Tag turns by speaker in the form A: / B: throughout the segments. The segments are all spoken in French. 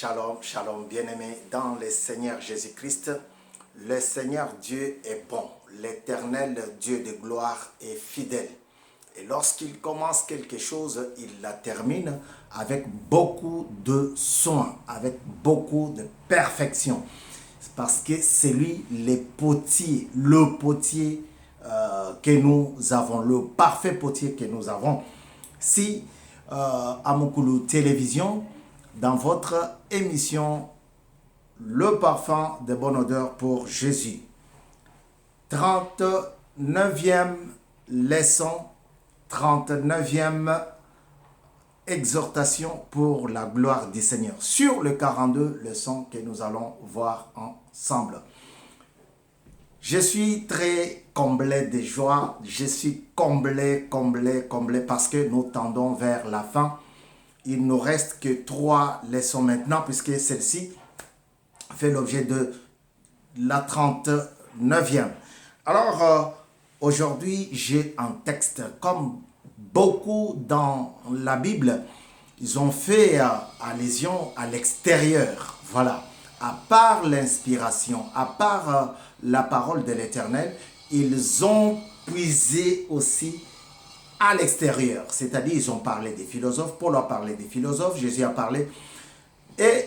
A: Shalom, shalom, bien-aimés dans le Seigneur Jésus-Christ. Le Seigneur Dieu est bon. L'Éternel Dieu de gloire est fidèle. Et lorsqu'il commence quelque chose, il la termine avec beaucoup de soin, avec beaucoup de perfection. Parce que c'est lui le potier que nous avons, le parfait potier que nous avons. Si à Moukoulou Télévision, dans votre émission Le parfum de bonne odeur pour Jésus, 39e leçon, 39e exhortation pour la gloire du Seigneur, sur les 42 leçons que nous allons voir ensemble. Je suis très comblé de joie, je suis comblé parce que nous tendons vers la fin. Il ne nous reste que 3 leçons maintenant, puisque celle-ci fait l'objet de la 39e. Alors, aujourd'hui, j'ai un texte, comme beaucoup dans la Bible, ils ont fait allusion à l'extérieur. Voilà. À part l'inspiration, à part la parole de l'Éternel, ils ont puisé aussi à l'extérieur. C'est-à-dire, ils ont parlé des philosophes, Paul a parlé des philosophes, Jésus a parlé. Et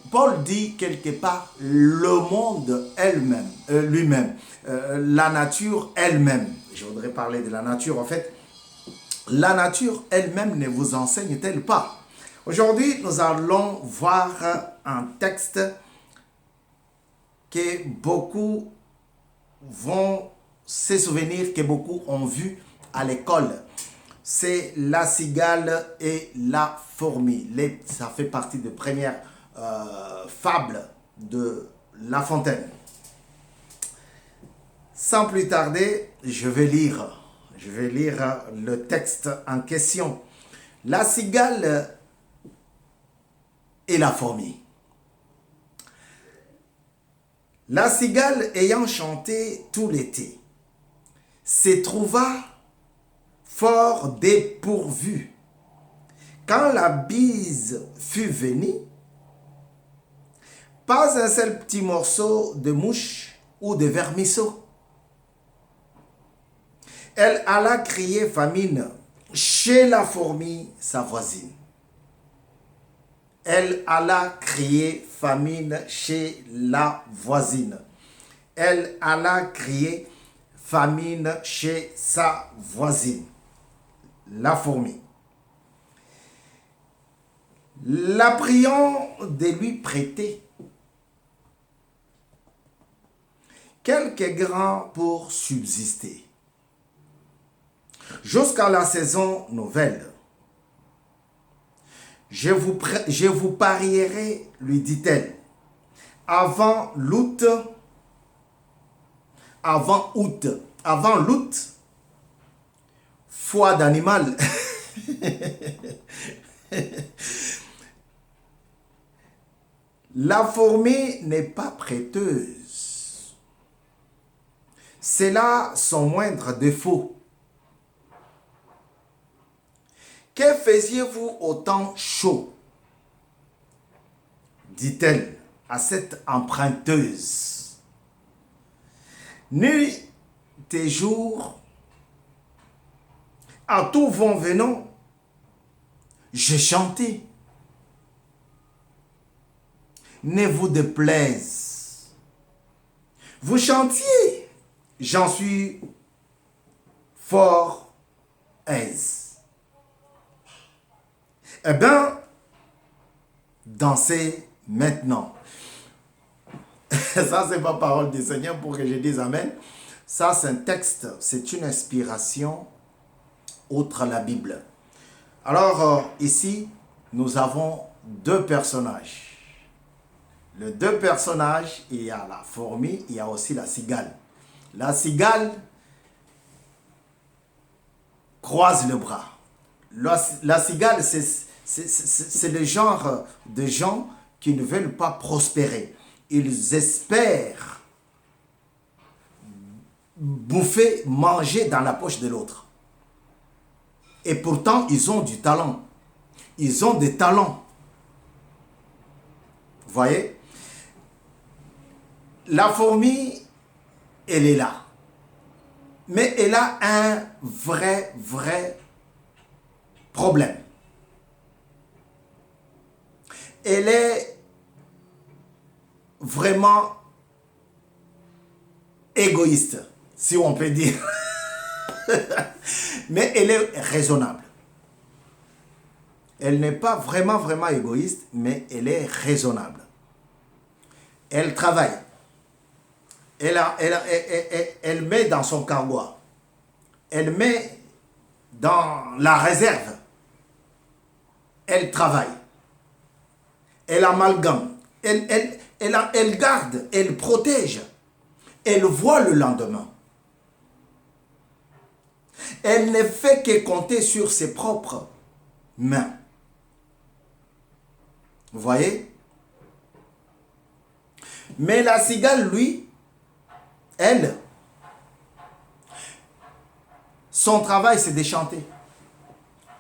A: Paul dit quelque part, le monde elle-même, lui-même, la nature elle-même. Je voudrais parler de la nature. En fait, la nature elle-même ne vous enseigne-t-elle pas? Aujourd'hui, nous allons voir un texte que beaucoup vont se souvenir, que beaucoup ont vu à l'école. C'est la cigale et la fourmi. Ça fait partie des premières fables de La Fontaine. Sans plus tarder, je vais lire le texte en question. La cigale et la fourmi. La cigale, ayant chanté tout l'été, se trouva fort dépourvue. Quand la bise fut venue, pas un seul petit morceau de mouche ou de vermisseau. Elle alla crier famine chez la fourmi, sa voisine. Elle alla crier famine chez la voisine. Elle alla crier famine chez sa voisine, la fourmi. La priant de lui prêter quelques grains pour subsister jusqu'à la saison nouvelle. Je vous parierai, lui dit-elle, avant l'août, foi d'animal. La fourmi n'est pas prêteuse. C'est là son moindre défaut. Que faisiez-vous au temps chaud? Dit-elle à cette emprunteuse. Nuit et jour, à tout vent venant, je chantais. Ne vous déplaise. Vous chantiez, j'en suis fort aise. Eh bien, dansez maintenant. Ça, c'est pas parole du Seigneur pour que je dise Amen. Ça, c'est un texte, c'est une inspiration outre la Bible. Alors, ici, nous avons 2 personnages. Les 2 personnages, il y a la fourmi, il y a aussi la cigale. La cigale croise le bras. La cigale, c'est le genre de gens qui ne veulent pas prospérer. Ils espèrent bouffer, manger dans la poche de l'autre. Et pourtant, ils ont du talent. Ils ont des talents. Voyez? La fourmi, elle est là. Mais elle a un vrai problème. Elle est vraiment égoïste, si on peut dire. Mais elle est raisonnable. Elle n'est pas vraiment égoïste, mais elle est raisonnable. Elle travaille. Elle met dans son carbois. Elle met dans la réserve. Elle travaille. Elle amalgame. Elle garde. Elle protège. Elle voit le lendemain. Elle ne fait que compter sur ses propres mains. Vous voyez? Mais la cigale, lui, elle, son travail, c'est de chanter.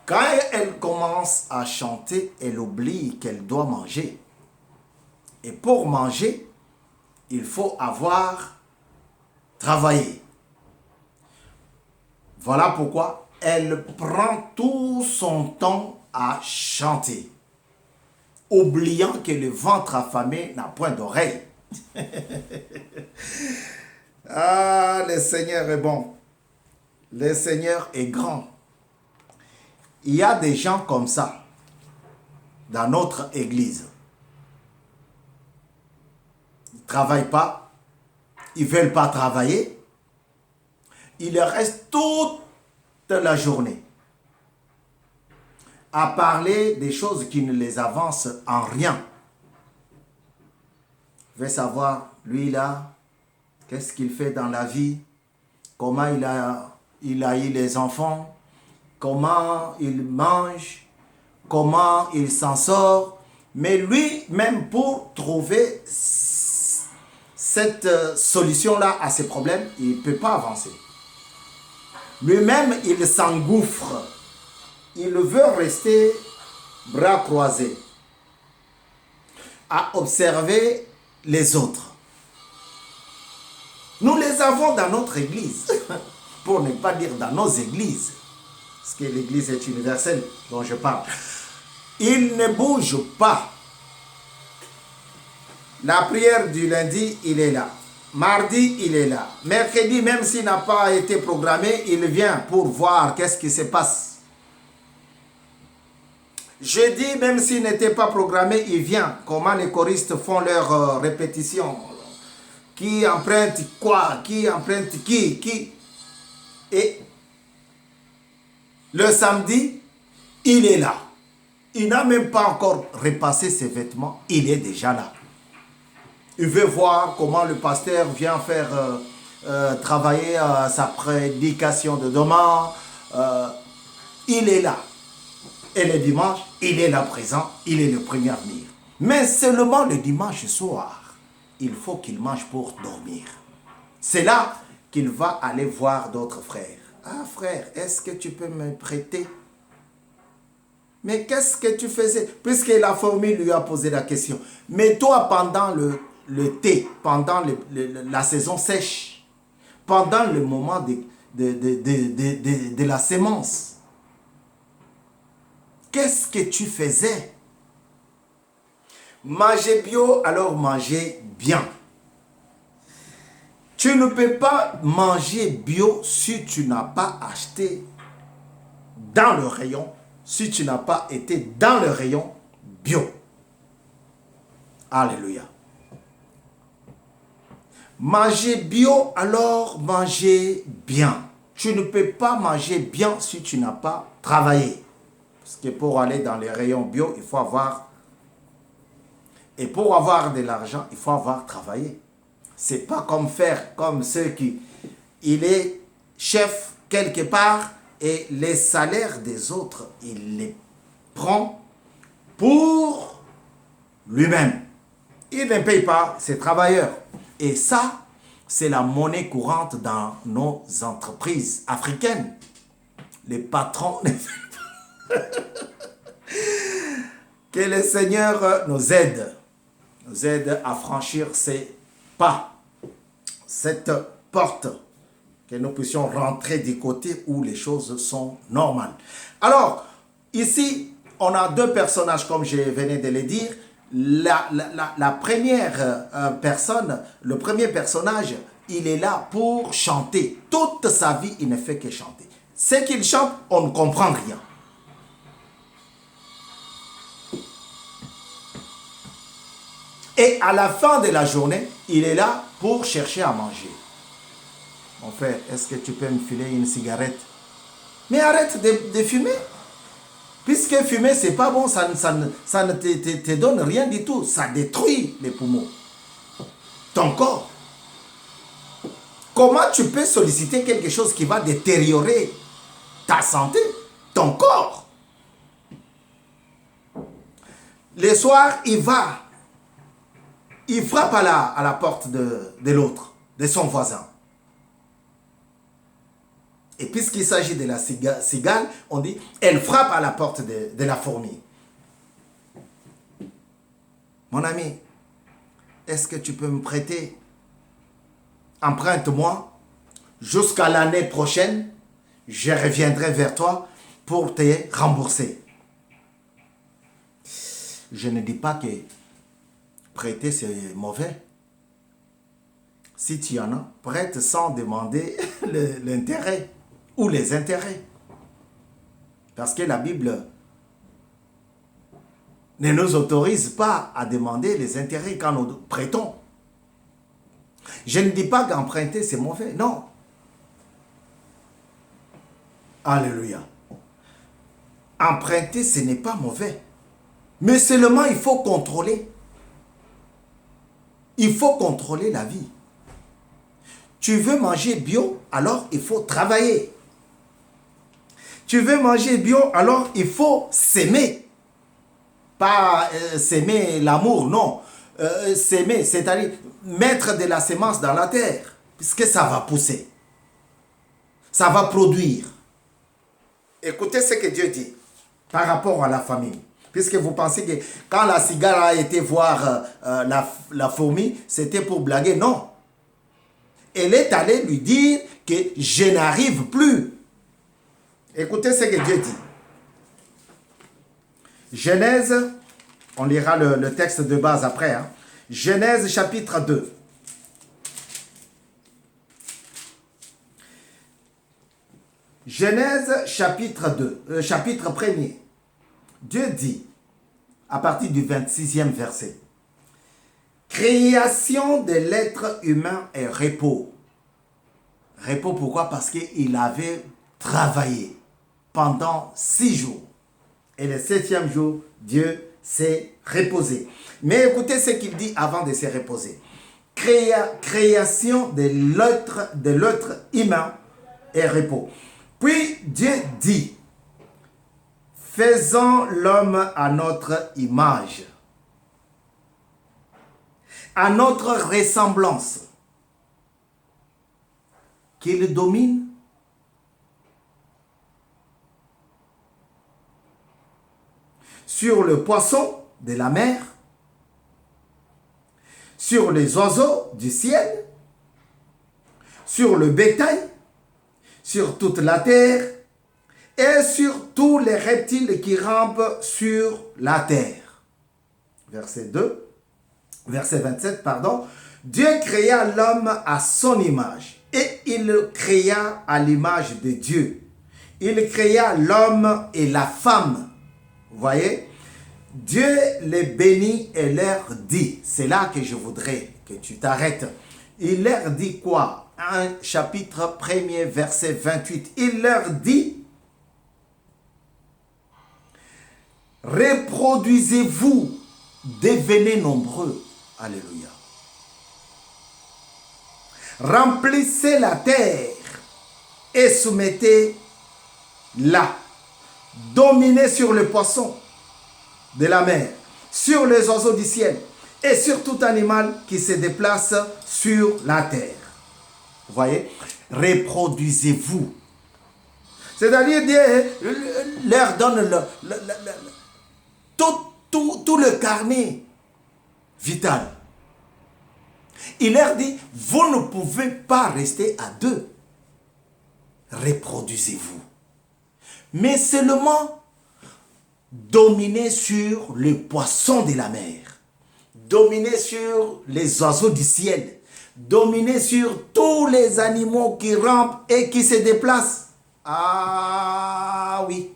A: Quand elle commence à chanter, elle oublie qu'elle doit manger. Et pour manger, il faut avoir travaillé. Voilà pourquoi elle prend tout son temps à chanter, oubliant que le ventre affamé n'a point d'oreille. Ah, le Seigneur est bon. Le Seigneur est grand. Il y a des gens comme ça dans notre église. Ils ne travaillent pas. Ils ne veulent pas travailler. Ils restent toute la journée à parler des choses qui ne les avancent en rien. Vous veut savoir, lui là, qu'est-ce qu'il fait dans la vie, comment il a eu les enfants, comment il mange, comment il s'en sort. Mais lui, même pour trouver cette solution-là à ses problèmes, il ne peut pas avancer. Lui-même, il s'engouffre. Il veut rester bras croisés à observer les autres. Nous les avons dans notre église, pour ne pas dire dans nos églises, parce que l'église est universelle dont je parle. Il ne bouge pas. La prière du lundi, il est là. Mardi, il est là. Mercredi, même s'il n'a pas été programmé, il vient pour voir qu'est-ce qui se passe. Jeudi, même s'il n'était pas programmé, il vient. Comment les choristes font leurs répétitions. Qui emprunte quoi? Qui emprunte qui? Et le samedi, il est là. Il n'a même pas encore repassé ses vêtements. Il est déjà là. Il veut voir comment le pasteur vient faire travailler sa prédication de demain. Il est là. Et le dimanche, il est là présent. Il est le premier à venir. Mais seulement le dimanche soir, il faut qu'il mange pour dormir. C'est là qu'il va aller voir d'autres frères. Ah frère, est-ce que tu peux me prêter? Mais qu'est-ce que tu faisais? Puisque la fourmi lui a posé la question. Mais toi, pendant le thé, pendant la saison sèche, pendant le moment de la sémence, qu'est-ce que tu faisais? Manger bio, alors manger bien. Tu ne peux pas manger bio si tu n'as pas acheté dans le rayon, si tu n'as pas été dans le rayon bio. Alléluia. Manger bio, alors manger bien. Tu ne peux pas manger bien si tu n'as pas travaillé. Parce que pour aller dans les rayons bio, il faut avoir... Et pour avoir de l'argent, il faut avoir travaillé. C'est pas comme faire comme ceux qui... Il est chef quelque part et les salaires des autres, il les prend pour lui-même. Il ne paye pas ses travailleurs. Et ça, c'est la monnaie courante dans nos entreprises africaines. Les patrons... Que le Seigneur nous aide. nous aide à franchir ces pas, cette porte, que nous puissions rentrer du côté où les choses sont normales. Alors, ici, on a deux personnages, comme je venais de le dire. La première personne, le premier personnage, il est là pour chanter. Toute sa vie, il ne fait que chanter. Ce qu'il chante, on ne comprend rien. Et à la fin de la journée, il est là pour chercher à manger. Mon frère, est-ce que tu peux me filer une cigarette? Mais arrête de fumer. Puisque fumer, c'est pas bon, ça ne te donne rien du tout. Ça détruit les poumons. Ton corps. Comment tu peux solliciter quelque chose qui va détériorer ta santé, ton corps? Le soir, il frappe à la porte de l'autre, de son voisin. Et puisqu'il s'agit de la cigale, on dit, elle frappe à la porte de la fourmi. Mon ami, est-ce que tu peux me prêter? Emprunte-moi. Jusqu'à l'année prochaine, je reviendrai vers toi pour te rembourser. Je ne dis pas que prêter, c'est mauvais. Si tu en as, prête sans demander l'intérêt ou les intérêts. Parce que la Bible ne nous autorise pas à demander les intérêts quand nous prêtons. Je ne dis pas qu'emprunter, c'est mauvais. Non. Alléluia. Emprunter, ce n'est pas mauvais. Mais seulement, il faut contrôler. Il faut contrôler la vie. Tu veux manger bio, alors il faut travailler. Tu veux manger bio, alors il faut s'aimer. Pas s'aimer l'amour, non. S'aimer, c'est-à-dire mettre de la semence dans la terre, puisque ça va pousser. Ça va produire. Écoutez ce que Dieu dit par rapport à la famille. Puisque vous pensez que quand la cigale a été voir la fourmi, c'était pour blaguer. Non. Elle est allée lui dire que je n'arrive plus. Écoutez ce que Dieu dit. Genèse, on lira le texte de base après. Hein. Genèse chapitre 2. Genèse chapitre 2, chapitre 1er. Dieu dit, à partir du 26e verset, création de l'être humain et repos. Repos pourquoi? Parce qu'il avait travaillé pendant 6 jours. Et le 7e jour, Dieu s'est reposé. Mais écoutez ce qu'il dit avant de se reposer. Création de l'être humain et repos. Puis Dieu dit, faisons l'homme à notre image, à notre ressemblance, qu'il domine sur le poisson de la mer, sur les oiseaux du ciel, sur le bétail, sur toute la terre et sur tous les reptiles qui rampent sur la terre. Verset 27, pardon. Dieu créa l'homme à son image et il le créa à l'image de Dieu. Il créa l'homme et la femme. Vous voyez? Dieu les bénit et leur dit, c'est là que je voudrais que tu t'arrêtes. Il leur dit quoi? Un chapitre 1er, verset 28. Il leur dit, reproduisez-vous, devenez nombreux. Alléluia. Remplissez la terre et soumettez-la. Dominez sur le poisson de la mer, sur les oiseaux du ciel et sur tout animal qui se déplace sur la terre. Vous voyez? Reproduisez-vous. C'est-à-dire, Dieu leur donne tout le carnet. vitale. Il leur dit, vous ne pouvez pas rester à deux. Reproduisez-vous. Mais seulement dominez sur les poissons de la mer. Dominez sur les oiseaux du ciel. Dominez sur tous les animaux qui rampent et qui se déplacent. Ah oui.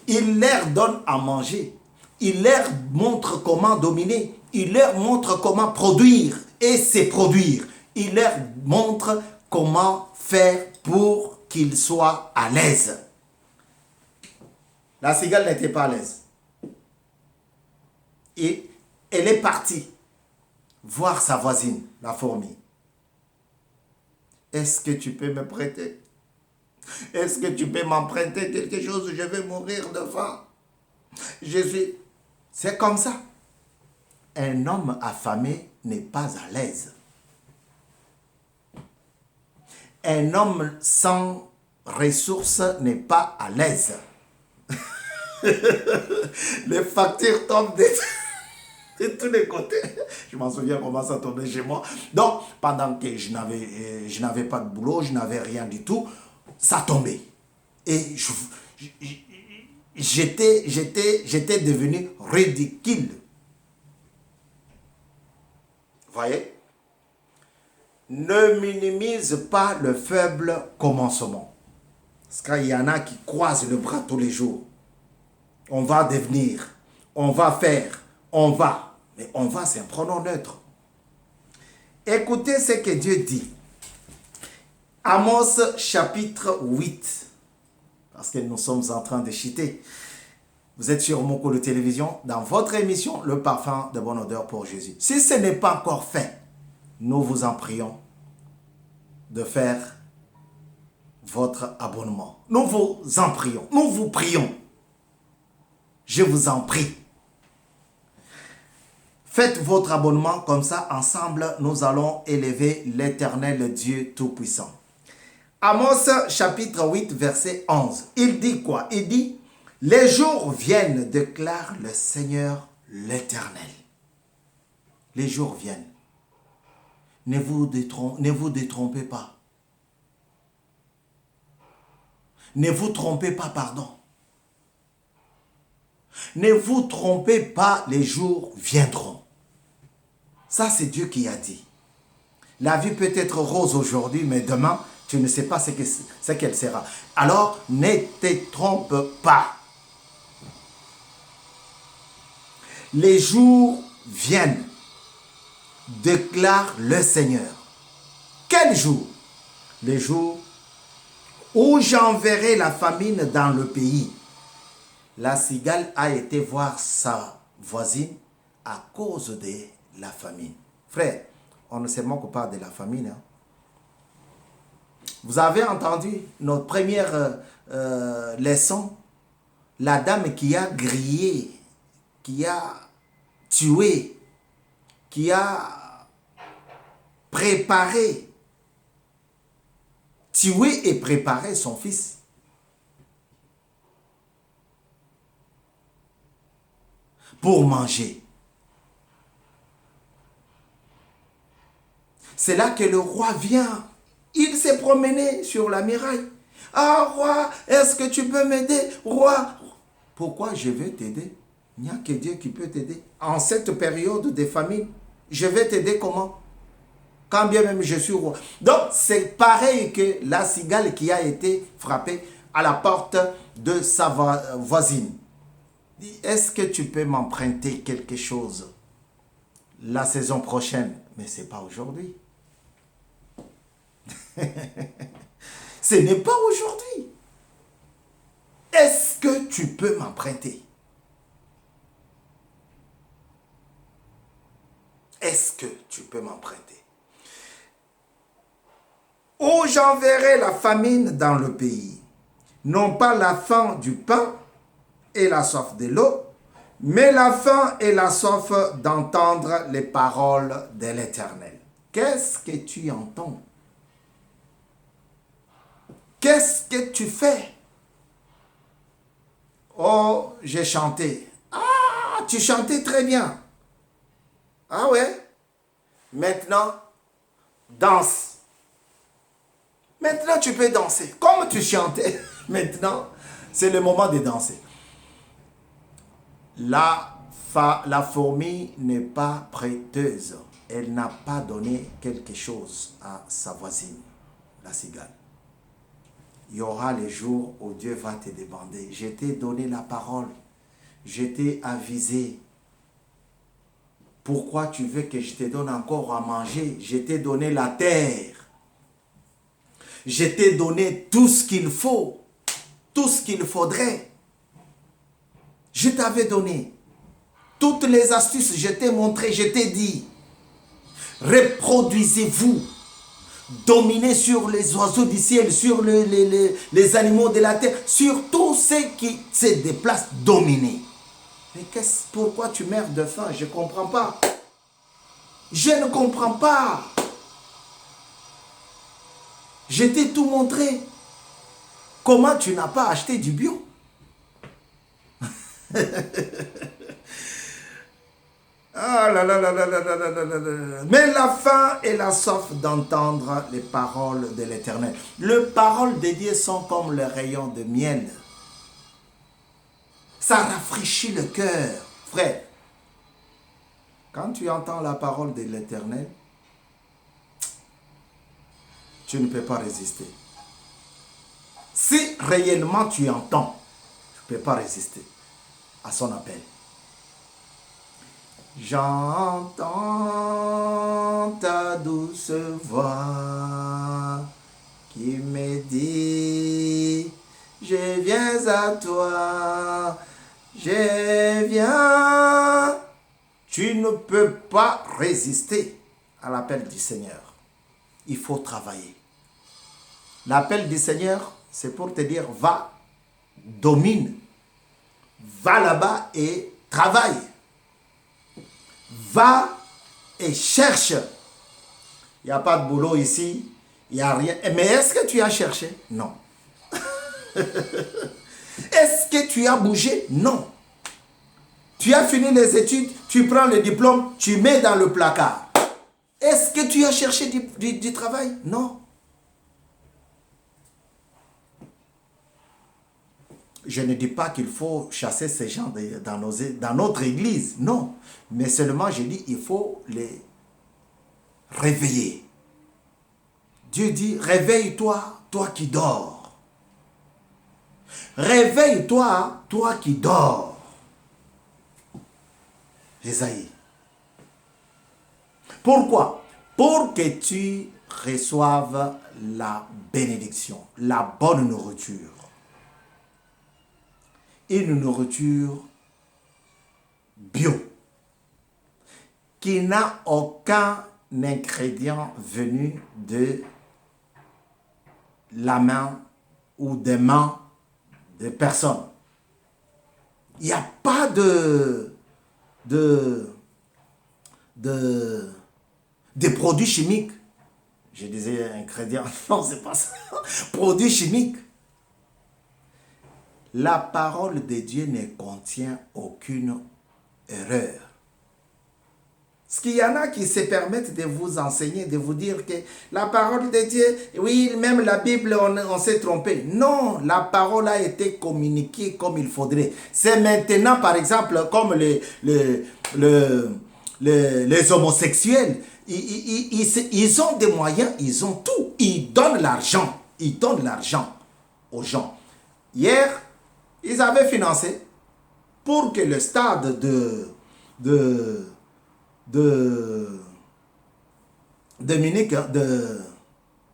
A: Il leur donne à manger. Il leur montre comment dominer. Il leur montre comment produire et se produire. Il leur montre comment faire pour qu'ils soient à l'aise. La cigale n'était pas à l'aise. Et elle est partie voir sa voisine, la fourmi. Est-ce que tu peux me prêter? Est-ce que tu peux m'emprunter quelque chose? Je vais mourir de faim. C'est comme ça. Un homme affamé n'est pas à l'aise. Un homme sans ressources n'est pas à l'aise. Les factures tombent de tous les côtés. Je m'en souviens comment ça tombait chez moi. Donc, pendant que je n'avais pas de boulot, je n'avais rien du tout, ça tombait. Et j'étais devenu ridicule. Voyez? Ne minimise pas le faible commencement. Parce qu'il y en a qui croisent le bras tous les jours. On va devenir, on va faire, on va. Mais on va, c'est un pronom neutre. Écoutez ce que Dieu dit. Amos chapitre 8. Parce que nous sommes en train de chiter. Vous êtes sur Moko de télévision, dans votre émission, Le parfum de bonne odeur pour Jésus. Si ce n'est pas encore fait, nous vous en prions de faire votre abonnement. Nous vous en prions. Nous vous prions. Je vous en prie. Faites votre abonnement, comme ça, ensemble, nous allons élever l'Éternel Dieu Tout-Puissant. Amos chapitre 8, verset 11. Il dit quoi? Il dit, les jours viennent, déclare le Seigneur l'Éternel. Les jours viennent. Ne vous détrompez pas. Ne vous trompez pas, pardon. Ne vous trompez pas, les jours viendront. Ça, c'est Dieu qui a dit. La vie peut être rose aujourd'hui, mais demain, tu ne sais pas ce qu'elle sera. Alors, ne te trompe pas. Les jours viennent, déclare le Seigneur. Quel jour? Les jours où j'enverrai la famine dans le pays. La cigale a été voir sa voisine à cause de la famine. Frère, on ne se moque pas de la famine. Hein? Vous avez entendu notre première leçon, la dame qui a grillé, qui a tué, qui a préparé, tué et préparé son fils. Pour manger. C'est là que le roi vient. Il s'est promené sur la muraille. Ah, roi, est-ce que tu peux m'aider? Roi, pourquoi je vais t'aider? Il n'y a que Dieu qui peut t'aider. En cette période de famine, je vais t'aider comment? Quand bien même je suis roi. Donc, c'est pareil que la cigale qui a été frappée à la porte de sa voisine. Est-ce que tu peux m'emprunter quelque chose la saison prochaine? Mais ce n'est pas aujourd'hui. Ce n'est pas aujourd'hui. Est-ce que tu peux m'emprunter? Est-ce que tu peux m'emprunter? Où j'enverrai la famine dans le pays, non pas la faim du pain et la soif de l'eau, mais la faim et la soif d'entendre les paroles de l'Éternel. Qu'est-ce que tu entends? Qu'est-ce que tu fais? Oh, j'ai chanté. Ah, tu chantais très bien. Ah ouais? Maintenant, danse. Maintenant, tu peux danser. Comme tu chantais, maintenant, c'est le moment de danser. La fourmi n'est pas prêteuse. Elle n'a pas donné quelque chose à sa voisine, la cigale. Il y aura les jours où Dieu va te demander. Je t'ai donné la parole. Je t'ai avisé. Pourquoi tu veux que je te donne encore à manger? Je t'ai donné la terre. Je t'ai donné tout ce qu'il faut. Tout ce qu'il faudrait. Je t'avais donné. Toutes les astuces, je t'ai montré, je t'ai dit. Reproduisez-vous. Dominez sur les oiseaux du ciel, sur les animaux de la terre, sur tous ceux qui se déplacent, dominez. Mais pourquoi tu meurs de faim? Je ne comprends pas. Je ne comprends pas. Je t'ai tout montré. Comment tu n'as pas acheté du bio? Ah là là là là là là là là là là. Mais la faim et la soif d'entendre les paroles de l'Éternel. Les paroles de Dieu sont comme le rayon de miel. Ça rafraîchit le cœur. Frère, quand tu entends la parole de l'Éternel, tu ne peux pas résister. Si réellement tu entends, tu ne peux pas résister à son appel. J'entends ta douce voix qui me dit, je viens à toi, je viens. Tu ne peux pas résister à l'appel du Seigneur. Il faut travailler. L'appel du Seigneur, c'est pour te dire, va, domine, va là-bas et travaille. Va et cherche. Il n'y a pas de boulot ici, il n'y a rien. Mais est-ce que tu as cherché? Non. Est-ce que tu as bougé? Non. Tu as fini les études, tu prends le diplôme, tu mets dans le placard. Est-ce que tu as cherché du travail? Non. Je ne dis pas qu'il faut chasser ces gens dans notre église, non. Mais seulement je dis il faut les réveiller. Dieu dit, réveille-toi, toi qui dors. Réveille-toi, toi qui dors. Ésaïe. Pourquoi? Pour que tu reçoives la bénédiction, la bonne nourriture. Une nourriture bio, qui n'a aucun ingrédient venu de la main ou des mains de personne. Il n'y a pas de produits chimiques. Je disais ingrédients, non, c'est pas ça. Produits chimiques. La parole de Dieu ne contient aucune erreur. Parce qu'il y en a qui se permettent de vous enseigner, de vous dire que la parole de Dieu, oui, même la Bible, on s'est trompé. Non, la parole a été communiquée comme il faudrait. C'est maintenant, par exemple, comme les homosexuels, ils ont des moyens, ils ont tout. Ils donnent l'argent. Ils donnent l'argent aux gens. Hier, ils avaient financé pour que le stade de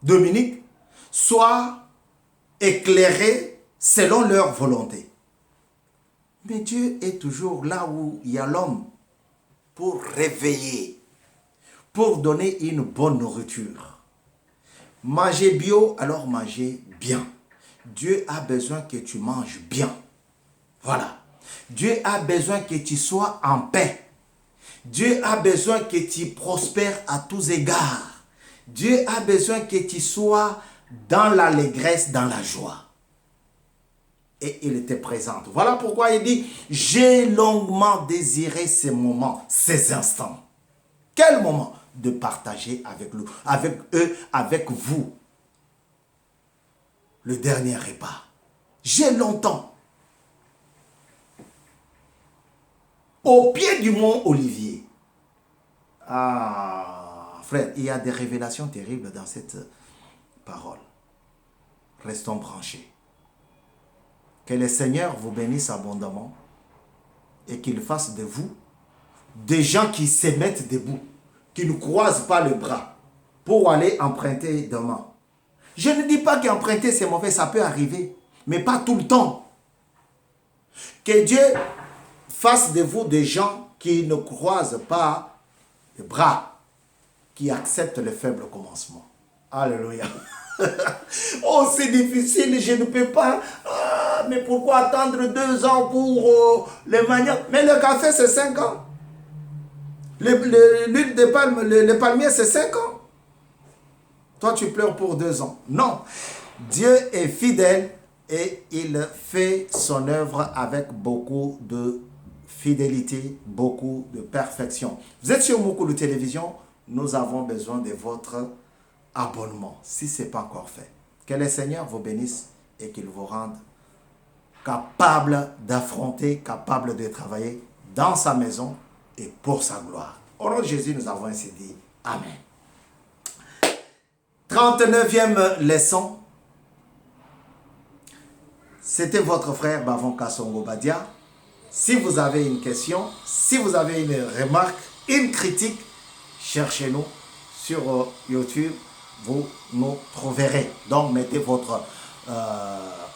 A: Dominique soit éclairé selon leur volonté. Mais Dieu est toujours là où il y a l'homme pour réveiller, pour donner une bonne nourriture. Manger bio, alors manger bien. Dieu a besoin que tu manges bien. Voilà. Dieu a besoin que tu sois en paix. Dieu a besoin que tu prospères à tous égards. Dieu a besoin que tu sois dans l'allégresse, dans la joie. Et il te présente. Voilà pourquoi il dit, j'ai longuement désiré ces moments, ces instants. Quel moment de partager avec eux, avec vous, le dernier repas. J'ai longtemps, au pied du mont Olivier. Ah, frère, il y a des révélations terribles dans cette parole. Restons branchés. Que le Seigneur vous bénisse abondamment et qu'il fasse de vous des gens qui se mettent debout, qui ne croisent pas le bras pour aller emprunter demain. Je ne dis pas qu'emprunter c'est mauvais, ça peut arriver, mais pas tout le temps. Que Dieu fasse de vous des gens qui ne croisent pas le bras, qui acceptent le faible commencement. Alléluia. Oh, c'est difficile, je ne peux pas. Ah, mais pourquoi attendre 2 ans pour les manières? Mais le café, c'est 5 ans. L'huile de palme, le palmier, c'est 5 ans. Toi, tu pleures pour 2 ans. Non. Dieu est fidèle et il fait son œuvre avec beaucoup de fidélité, beaucoup de perfection. Vous êtes sur Moukoulou Télévision, nous avons besoin de votre abonnement, si ce n'est pas encore fait. Que le Seigneur vous bénisse et qu'il vous rende capable d'affronter, capable de travailler dans sa maison et pour sa gloire. Au nom de Jésus, nous avons ainsi dit Amen. 39e leçon. C'était votre frère Bavon Kassongo Badia. Si vous avez une question, si vous avez une remarque, une critique, cherchez-nous sur YouTube, vous nous trouverez. Donc, mettez votre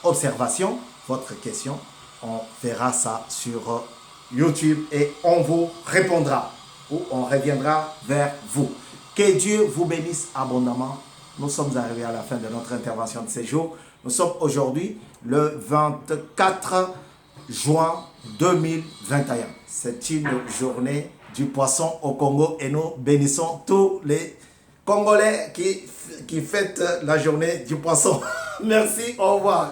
A: observation, votre question. On verra ça sur YouTube et on vous répondra ou on reviendra vers vous. Que Dieu vous bénisse abondamment. Nous sommes arrivés à la fin de notre intervention de ce jour. Nous sommes aujourd'hui le 24 juin 2021. C'est une journée du poisson au Congo et nous bénissons tous les Congolais qui fêtent la journée du poisson. Merci, au revoir.